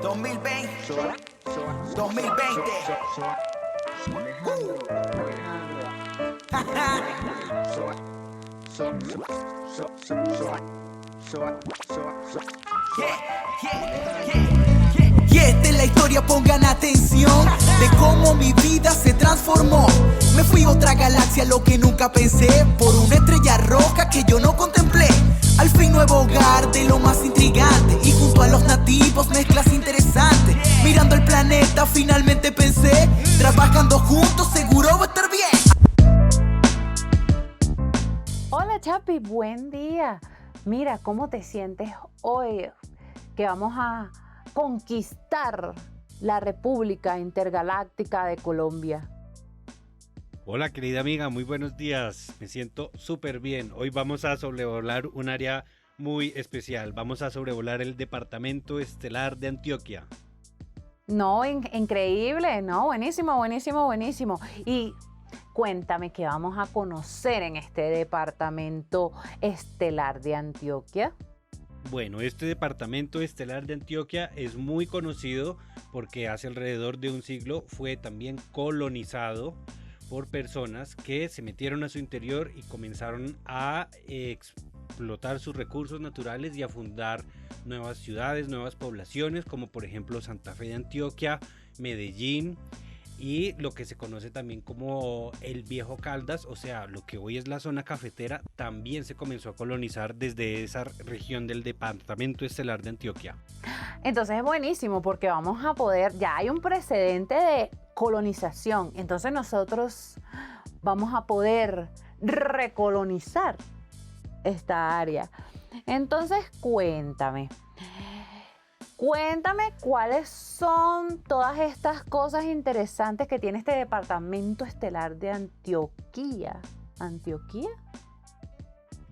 2020, 2020. Y esta es la historia, pongan atención, de cómo mi vida se transformó. Me fui a otra galaxia, lo que nunca pensé, por una estrella roja que yo no contemplé. Al fin nuevo hogar de lo más intrigante, y junto a los nativos mezclas interesantes. Mirando el planeta finalmente pensé, trabajando juntos seguro va a estar bien. Hola Chapi, buen día. Mira, ¿cómo te sientes hoy que vamos a conquistar la República Intergaláctica de Colombia? Hola querida amiga, muy buenos días. Me siento súper bien. Hoy vamos a sobrevolar un área muy especial. Vamos a sobrevolar el departamento estelar de Antioquia. No, increíble, no, buenísimo, buenísimo, buenísimo. Y cuéntame qué vamos a conocer en este departamento estelar de Antioquia. Bueno, este departamento estelar de Antioquia es muy conocido porque hace alrededor de un siglo fue también colonizado por personas que se metieron a su interior y comenzaron a explotar sus recursos naturales y a fundar nuevas ciudades, nuevas poblaciones, como por ejemplo Santa Fe de Antioquia, Medellín y lo que se conoce también como el Viejo Caldas, o sea, lo que hoy es la zona cafetera, también se comenzó a colonizar desde esa región del departamento estelar de Antioquia. Entonces es buenísimo porque vamos a poder, ya hay un precedente de colonización, entonces nosotros vamos a poder recolonizar esta área. Entonces cuéntame cuáles son todas estas cosas interesantes que tiene este departamento estelar de Antioquia. ¿Antioquia?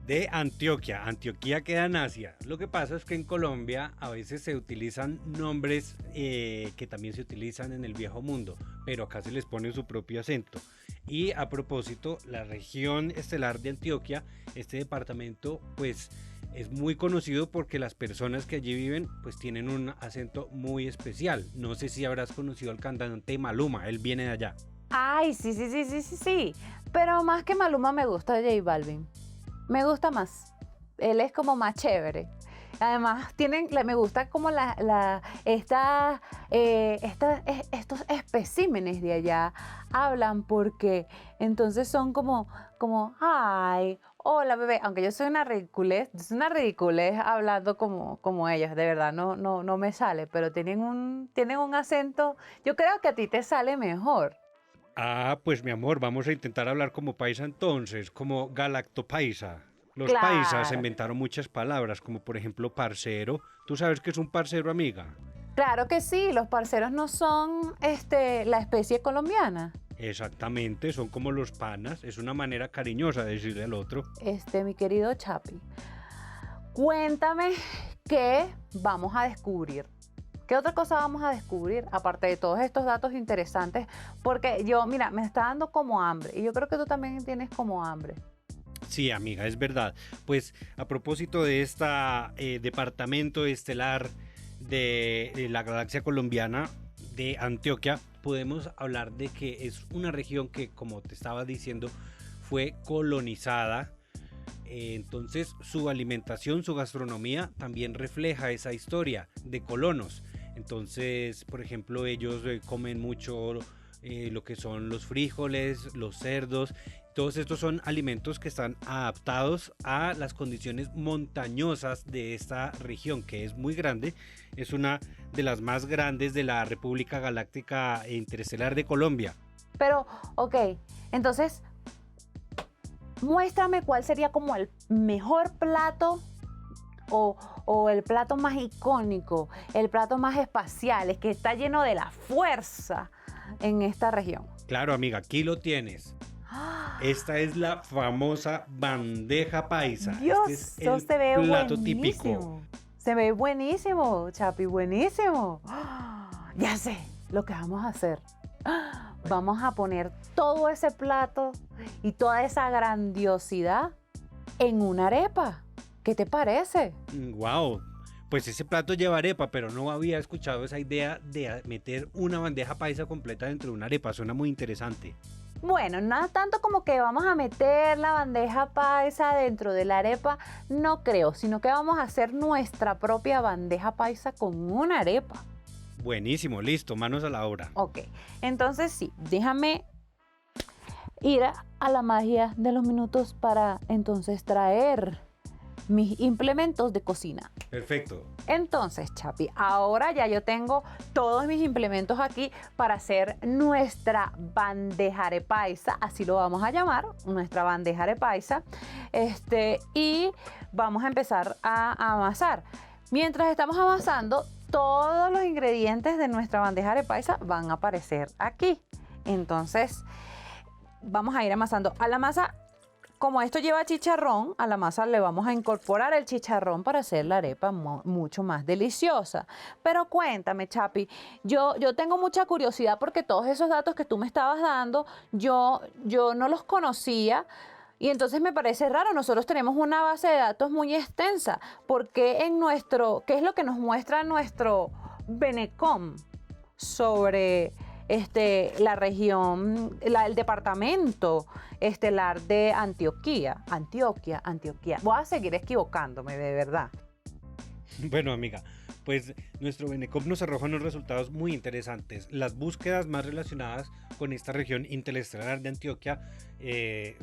De Antioquia. Antioquia queda en Asia. Lo que pasa es que en Colombia a veces se utilizan nombres que también se utilizan en el viejo mundo, pero acá se les pone su propio acento. Y a propósito, la región estelar de Antioquia, este departamento, pues es muy conocido porque las personas que allí viven pues tienen un acento muy especial. No sé si habrás conocido al cantante Maluma, él viene de allá. Ay, sí. Pero más que Maluma me gusta J Balvin. Me gusta más. Él es como más chévere. Además, me gusta como estos especímenes de allá hablan porque entonces son como, ay, hola bebé. Aunque yo soy una ridiculez hablando como ellos, de verdad, no me sale, pero tienen un acento, yo creo que a ti te sale mejor. Ah, pues mi amor, vamos a intentar hablar como paisa entonces, como galactopaisa. Los paisas Claro, inventaron muchas palabras, como por ejemplo parcero. ¿Tú sabes qué es un parcero, amiga? claro que sí, los parceros no son la especie colombiana. Exactamente, son como los panas, es una manera cariñosa de decirle al otro. Mi querido Chapi, cuéntame qué vamos a descubrir. ¿Qué otra cosa vamos a descubrir aparte de todos estos datos interesantes? Porque mira, me está dando como hambre y yo creo que tú también tienes como hambre. Sí, amiga, es verdad. Pues a propósito de este departamento estelar de la galaxia colombiana de Antioquia, podemos hablar de que es una región que, como te estaba diciendo, fue colonizada. Entonces su alimentación, su gastronomía también refleja esa historia de colonos. Entonces, por ejemplo, ellos comen mucho lo que son los frijoles, los cerdos. Todos estos son alimentos que están adaptados a las condiciones montañosas de esta región, que es muy grande. Es una de las más grandes de la República Galáctica Interestelar de Colombia. Pero, ok, entonces, muéstrame cuál sería como el mejor plato o el plato más icónico, el plato más espacial, es que está lleno de la fuerza en esta región. Claro, amiga, aquí lo tienes. Esta es la famosa bandeja paisa. Dios, Este eso es se ve el plato buenísimo. típico. Se ve buenísimo, Chapi, buenísimo. Ya sé lo que vamos a hacer. Vamos a poner todo ese plato y toda esa grandiosidad en una arepa. ¿Qué te parece? Wow, Pues ese plato lleva arepa, pero no había escuchado esa idea de meter una bandeja paisa completa dentro de una arepa. Suena muy interesante. Bueno, no tanto como que vamos a meter la bandeja paisa dentro de la arepa, no creo, sino que vamos a hacer nuestra propia bandeja paisa con una arepa. Buenísimo, listo, manos a la obra. Ok, entonces sí, déjame ir a la magia de los minutos para entonces traer mis implementos de cocina. Perfecto. Entonces, Chapi, ahora ya yo tengo todos mis implementos aquí para hacer nuestra bandeja arepaisa, así lo vamos a llamar, nuestra bandeja arepaisa, y vamos a empezar a amasar. Mientras estamos amasando, todos los ingredientes de nuestra bandeja arepaisa van a aparecer aquí. Entonces, vamos a ir amasando. A la masa, como esto lleva chicharrón, a la masa le vamos a incorporar el chicharrón para hacer la arepa mucho más deliciosa. Pero cuéntame, Chapi, yo tengo mucha curiosidad porque todos esos datos que tú me estabas dando, yo no los conocía. Y entonces me parece raro, nosotros tenemos una base de datos muy extensa. ¿Por qué qué es lo que nos muestra nuestro Benecom sobre la región, el departamento estelar de Antioquia? Antioquia. Voy a seguir equivocándome, de verdad. Bueno, amiga, pues nuestro Benecom nos arroja unos resultados muy interesantes. Las búsquedas más relacionadas con esta región interestelar de Antioquia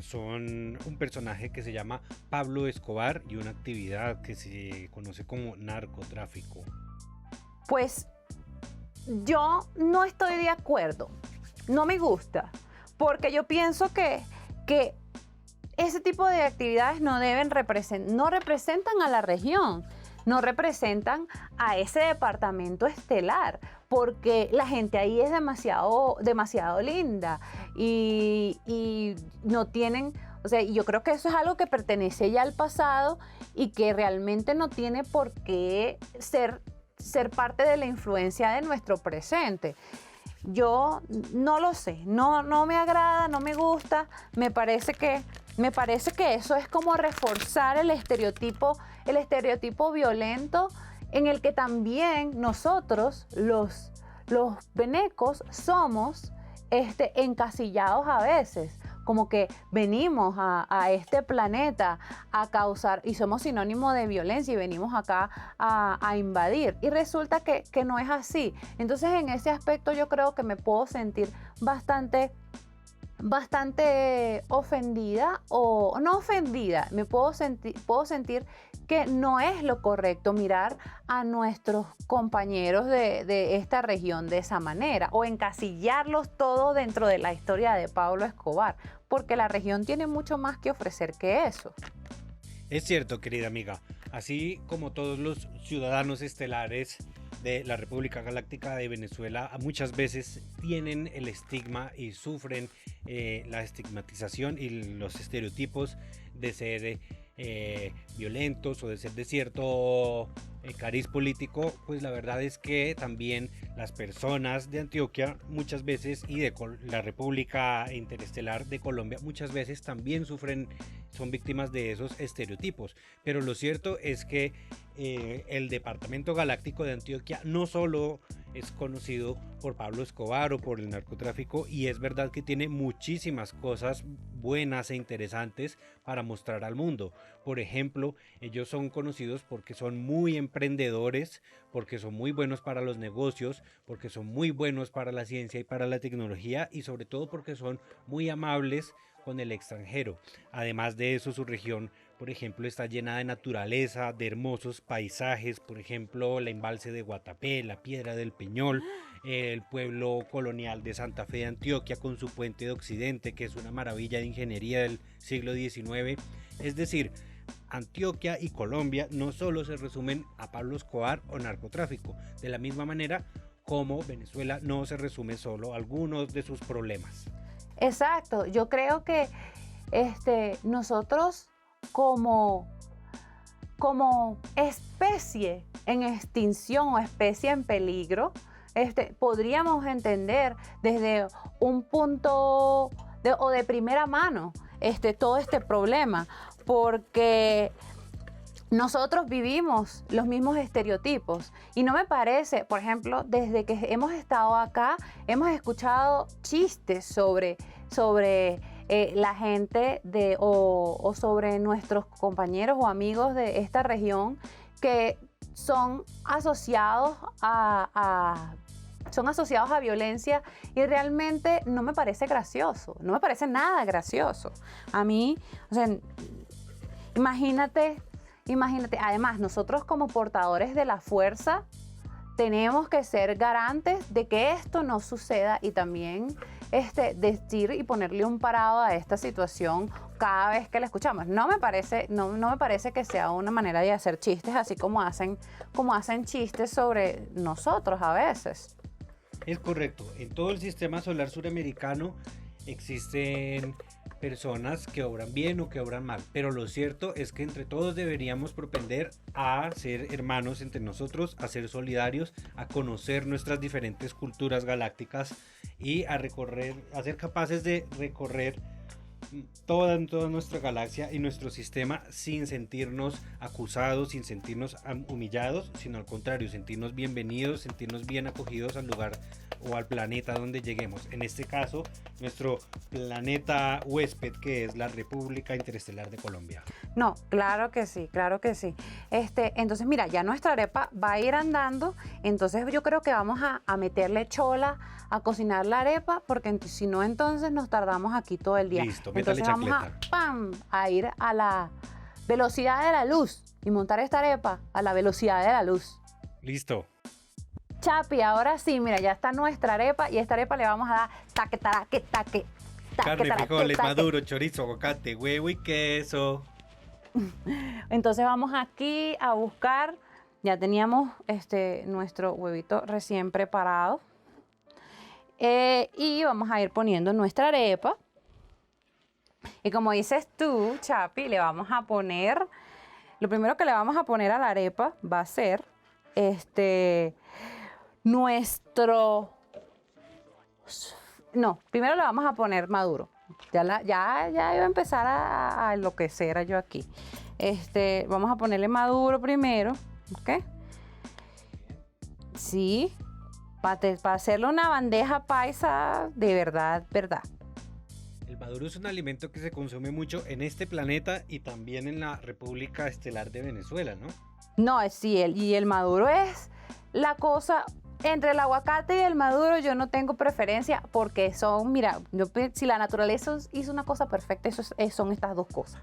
son un personaje que se llama Pablo Escobar y una actividad que se conoce como narcotráfico. Pues yo no estoy de acuerdo, no me gusta, porque yo pienso que ese tipo de actividades no representan a la región, no representan a ese departamento estelar, porque la gente ahí es demasiado linda y no tienen, o sea, yo creo que eso es algo que pertenece ya al pasado y que realmente no tiene por qué ser parte de la influencia de nuestro presente. Yo no lo sé, no me agrada, no me gusta, me parece que eso es como reforzar el estereotipo violento en el que también nosotros, los venecos, somos encasillados a veces. Como que venimos a este planeta a causar, y somos sinónimo de violencia y venimos acá a invadir. Y resulta que no es así. Entonces, en ese aspecto yo creo que me puedo sentir bastante ofendida, o no ofendida, puedo sentir que no es lo correcto mirar a nuestros compañeros de esta región de esa manera o encasillarlos todos dentro de la historia de Pablo Escobar, porque la región tiene mucho más que ofrecer que eso. Es cierto, querida amiga, así como todos los ciudadanos estelares de la República Galáctica de Venezuela muchas veces tienen el estigma y sufren la estigmatización y los estereotipos de ser violentos o de ser de cierto cariz político, pues la verdad es que también las personas de Antioquia muchas veces y de la República Interestelar de Colombia muchas veces también son víctimas de esos estereotipos. Pero lo cierto es que el Departamento Galáctico de Antioquia no solo es conocido por Pablo Escobar o por el narcotráfico, y es verdad que tiene muchísimas cosas buenas e interesantes para mostrar al mundo. Por ejemplo, ellos son conocidos porque son muy emprendedores, porque son muy buenos para los negocios, porque son muy buenos para la ciencia y para la tecnología, y sobre todo porque son muy amables con el extranjero. Además de eso, su región, por ejemplo, está llena de naturaleza, de hermosos paisajes, por ejemplo, el embalse de Guatapé, la Piedra del Peñol, el pueblo colonial de Santa Fe de Antioquia con su puente de Occidente, que es una maravilla de ingeniería del siglo XIX. Es decir, Antioquia y Colombia no solo se resumen a Pablo Escobar o narcotráfico, de la misma manera como Venezuela no se resume solo a algunos de sus problemas. Exacto, yo creo que nosotros como especie en extinción o especie en peligro, podríamos entender desde un punto de primera mano todo este problema, porque nosotros vivimos los mismos estereotipos y no me parece, por ejemplo, desde que hemos estado acá, hemos escuchado chistes sobre la gente o sobre nuestros compañeros o amigos de esta región que son asociados son asociados a violencia y realmente no me parece gracioso, no me parece nada gracioso. A mí, o sea, imagínate, además nosotros como portadores de la fuerza tenemos que ser garantes de que esto no suceda y también decir y ponerle un parado a esta situación cada vez que la escuchamos. No me parece que sea una manera de hacer chistes así como hacen chistes sobre nosotros a veces. Es correcto. En todo el sistema solar suramericano existen personas que obran bien o que obran mal, pero lo cierto es que entre todos deberíamos propender a ser hermanos entre nosotros, a ser solidarios, a conocer nuestras diferentes culturas galácticas y a ser capaces de recorrer toda nuestra galaxia y nuestro sistema sin sentirnos acusados, sin sentirnos humillados, sino al contrario, sentirnos bienvenidos, sentirnos bien acogidos al lugar o al planeta donde lleguemos. En este caso, nuestro planeta huésped, que es la República Interestelar de Colombia. No, claro que sí, claro que sí. Entonces, mira, ya nuestra arepa va a ir andando, entonces yo creo que vamos a meterle chola a cocinar la arepa, porque si no, entonces nos tardamos aquí todo el día. Listo, entonces métale vamos chancleta. a ir a la velocidad de la luz y montar esta arepa a la velocidad de la luz. Listo. Chapi, ahora sí, mira, ya está nuestra arepa y esta arepa le vamos a dar taque, taque, taque. Carne, frijoles, maduro, chorizo, aguacate, huevo y queso. Entonces vamos aquí a buscar, ya teníamos nuestro huevito recién preparado. Y vamos a ir poniendo nuestra arepa. Y como dices tú, Chapi, le vamos a poner, lo primero que le vamos a poner a la arepa va a ser primero le vamos a poner maduro. Ya iba a empezar a enloquecer yo aquí. Vamos a ponerle maduro primero, ¿ok? Sí, para hacerle una bandeja paisa de verdad. El maduro es un alimento que se consume mucho en este planeta y también en la República Estelar de Venezuela, ¿no? No, sí, el maduro es la cosa. Entre el aguacate y el maduro yo no tengo preferencia porque son, mira, si la naturaleza hizo una cosa perfecta, son estas dos cosas.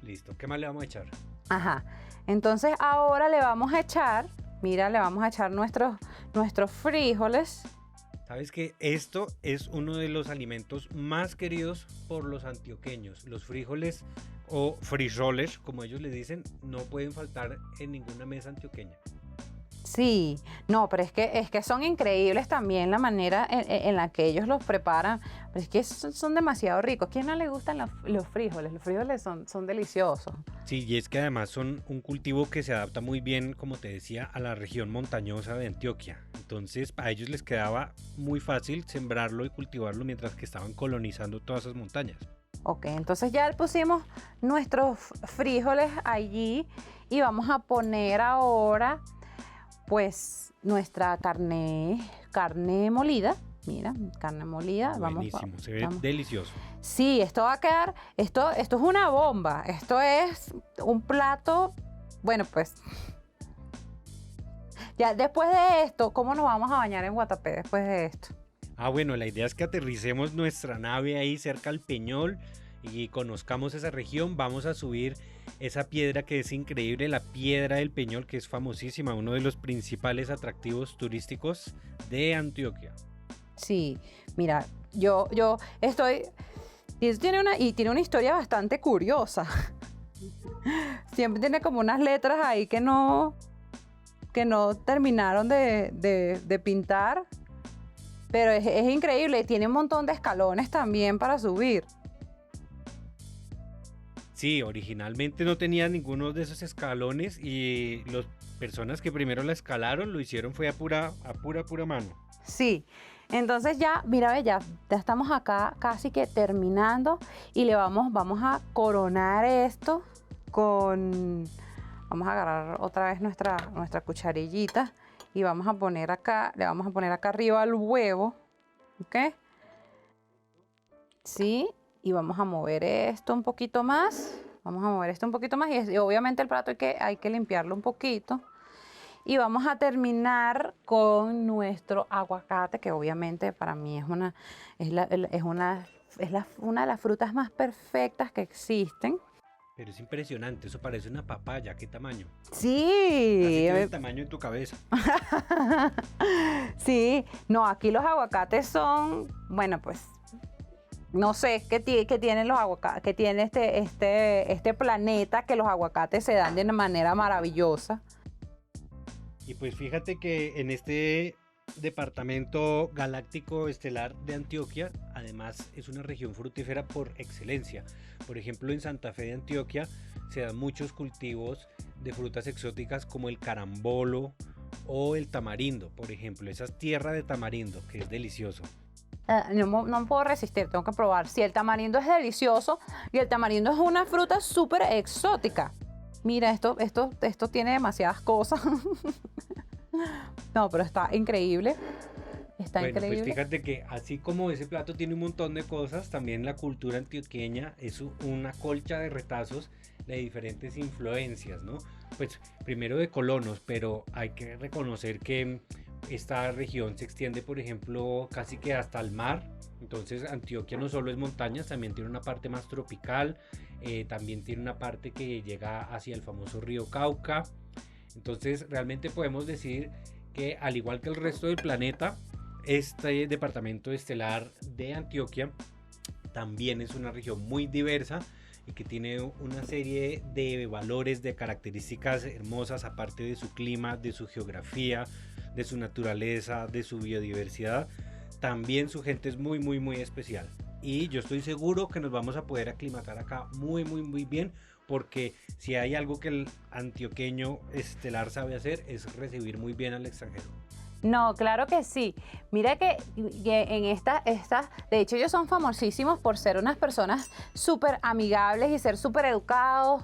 Listo, ¿qué más le vamos a echar? Ajá, entonces ahora le vamos a echar, mira, le vamos a echar nuestros frijoles. Sabes que esto es uno de los alimentos más queridos por los antioqueños. Los frijoles o frijoles, como ellos le dicen, no pueden faltar en ninguna mesa antioqueña. Sí, no, pero es que son increíbles también la manera en la que ellos los preparan. Pero es que son demasiado ricos. ¿A quién no le gustan los frijoles? Los frijoles son deliciosos. Sí, y es que además son un cultivo que se adapta muy bien, como te decía, a la región montañosa de Antioquia. Entonces, a ellos les quedaba muy fácil sembrarlo y cultivarlo mientras que estaban colonizando todas esas montañas. Ok, entonces ya pusimos nuestros frijoles allí y vamos a poner ahora pues nuestra carne molida. Mira, carne molida. Buenísimo, se ve delicioso. Sí, esto va a quedar, esto es una bomba. Esto es un plato, bueno, pues ya después de esto, ¿cómo nos vamos a bañar en Guatapé después de esto? Bueno, la idea es que aterricemos nuestra nave ahí cerca al Peñol y conozcamos esa región. Vamos a subir esa piedra que es increíble, la Piedra del Peñol, que es famosísima, uno de los principales atractivos turísticos de Antioquia. Sí, mira, yo estoy, y tiene una historia bastante curiosa. Siempre tiene como unas letras ahí que no terminaron de pintar, pero es increíble, tiene un montón de escalones también para subir. Sí, originalmente no tenía ninguno de esos escalones y las personas que primero la escalaron lo hicieron fue a pura mano. Sí, entonces ya, mira, ve, ya estamos acá casi que terminando y vamos a coronar esto Vamos a agarrar otra vez nuestra cucharillita y vamos a poner acá, le vamos a poner acá arriba el huevo, ¿ok? Sí, y vamos a mover esto un poquito más. Vamos a mover esto un poquito más y obviamente el plato hay que limpiarlo un poquito. Y vamos a terminar con nuestro aguacate, que obviamente para mí es una de las frutas más perfectas que existen. Pero es impresionante, eso parece una papaya, ¿qué tamaño? Sí. Casi tiene el tamaño de tu cabeza. Sí, no, aquí los aguacates son, bueno, pues, no sé qué tienen los aguacates, que tiene este planeta, que los aguacates se dan de una manera maravillosa. Y pues fíjate que en este departamento galáctico estelar de Antioquia, además es una región frutífera por excelencia. Por ejemplo, en Santa Fe de Antioquia se dan muchos cultivos de frutas exóticas como el carambolo o el tamarindo, por ejemplo. Esa es tierra de tamarindo, que es delicioso. No me puedo resistir, tengo que probar. Si el tamarindo es delicioso y el tamarindo es una fruta súper exótica. Mira, esto tiene demasiadas cosas. No, pero está increíble. Está increíble. Pues fíjate que así como ese plato tiene un montón de cosas, también la cultura antioqueña es una colcha de retazos de diferentes influencias, ¿no? Pues primero de colonos, pero hay que reconocer que esta región se extiende, por ejemplo, casi que hasta el mar. Entonces Antioquia no solo es montañas, también tiene una parte más tropical, también tiene una parte que llega hacia el famoso río Cauca. Entonces realmente podemos decir que, al igual que el resto del planeta, este departamento estelar de Antioquia también es una región muy diversa y que tiene una serie de valores, de características hermosas, aparte de su clima, de su geografía, de su naturaleza, de su biodiversidad. También su gente es muy, muy, muy especial. Y yo estoy seguro que nos vamos a poder aclimatar acá muy, muy, muy bien, porque si hay algo que el antioqueño estelar sabe hacer es recibir muy bien al extranjero. No, claro que sí. Mira que en de hecho ellos son famosísimos por ser unas personas súper amigables y ser súper educados.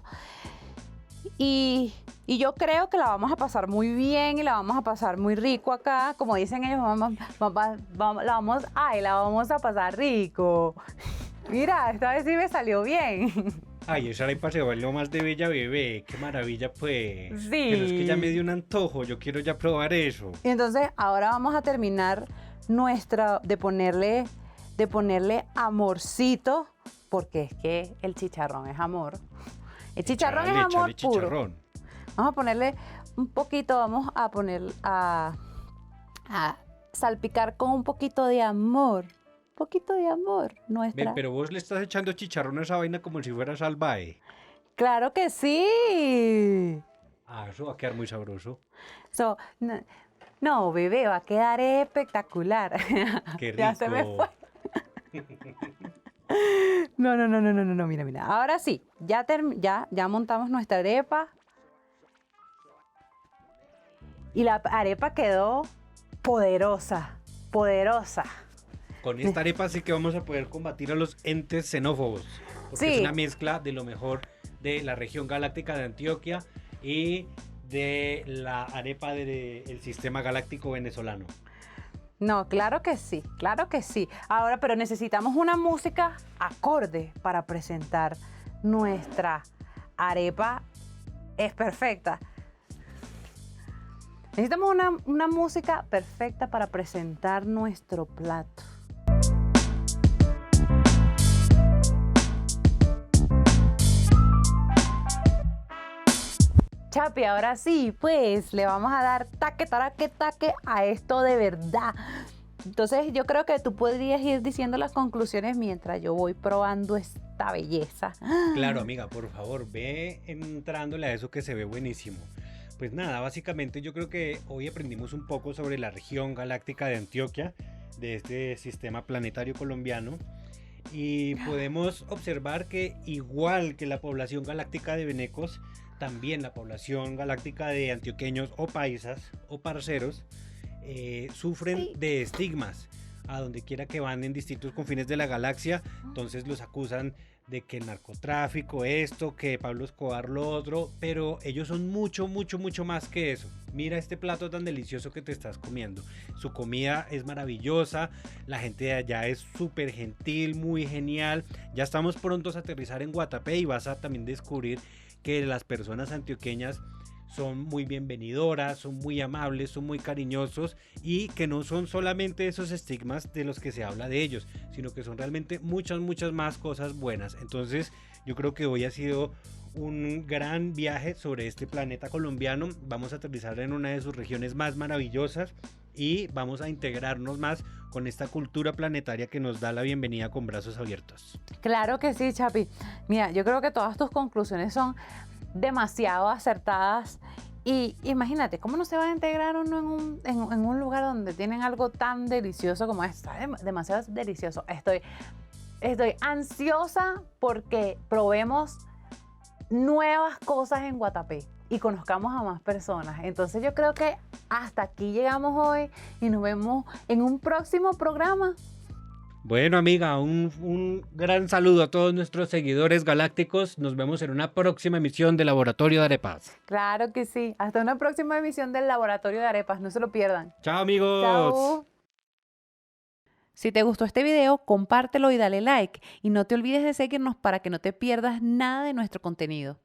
Y yo creo que la vamos a pasar muy bien y la vamos a pasar muy rico acá. Como dicen ellos, la vamos a pasar rico. Mira, esta vez sí me salió bien. Ay, esa arepa se bailó más de bella bebé, qué maravilla pues. Sí. Pero es que ya me dio un antojo, yo quiero ya probar eso. Y entonces ahora vamos a terminar de ponerle amorcito, porque es que el chicharrón es amor. El chicharrón es amor puro. Chicharrón. Vamos a ponerle un poquito, vamos a salpicar con un poquito de amor. Poquito de amor nuestra. Pero vos le estás echando chicharrón a esa vaina como si fuera salvaje. ¡Claro que sí! Ah, eso va a quedar muy sabroso. No, bebé, va a quedar espectacular. ¡Qué rico! Ya se me fue. No, mira. Ahora sí, ya montamos nuestra arepa. Y la arepa quedó poderosa. Con esta arepa sí que vamos a poder combatir a los entes xenófobos. Porque es una mezcla de lo mejor de la región galáctica de Antioquia y de la arepa del sistema galáctico venezolano. No, claro que sí. Ahora, pero necesitamos una música acorde para presentar nuestra arepa. Es perfecta. Necesitamos una música perfecta para presentar nuestro plato. Chapi, ahora sí, pues le vamos a dar taque a esto de verdad. Entonces yo creo que tú podrías ir diciendo las conclusiones mientras yo voy probando esta belleza. Claro, amiga, por favor, ve entrándole a eso que se ve buenísimo. Pues nada, básicamente yo creo que hoy aprendimos un poco sobre la región galáctica de Antioquia, de este sistema planetario colombiano. Y podemos observar que, igual que la población galáctica de venecos, también la población galáctica de antioqueños o paisas o parceros sufren de estigmas a donde quiera que van en distintos confines de la galaxia. Entonces los acusan de que el narcotráfico, esto, que Pablo Escobar lo otro, pero ellos son mucho, mucho, mucho más que eso. Mira este plato tan delicioso que te estás comiendo. Su comida es maravillosa, la gente de allá es súper gentil, muy genial. Ya estamos prontos a aterrizar en Guatapé y vas a también descubrir que las personas antioqueñas son muy bienvenidoras, son muy amables, son muy cariñosos y que no son solamente esos estigmas de los que se habla de ellos, sino que son realmente muchas, muchas más cosas buenas. Entonces yo creo que hoy ha sido un gran viaje sobre este planeta colombiano. Vamos a aterrizar en una de sus regiones más maravillosas y vamos a integrarnos más con esta cultura planetaria que nos da la bienvenida con brazos abiertos. Claro que sí, Chapi. Mira, yo creo que todas tus conclusiones son demasiado acertadas. Y imagínate, ¿cómo no se va a integrar uno en un lugar donde tienen algo tan delicioso como esto? Está demasiado delicioso. Estoy ansiosa porque probemos nuevas cosas en Guatapé y conozcamos a más personas. Entonces yo creo que hasta aquí llegamos hoy y nos vemos en un próximo programa. Bueno, amiga, un gran saludo a todos nuestros seguidores galácticos. Nos vemos en una próxima emisión de Laboratorio de Arepas. Claro que sí. Hasta una próxima emisión del Laboratorio de Arepas. No se lo pierdan. Chao, amigos. Chao. Si te gustó este video, compártelo y dale like. Y no te olvides de seguirnos para que no te pierdas nada de nuestro contenido.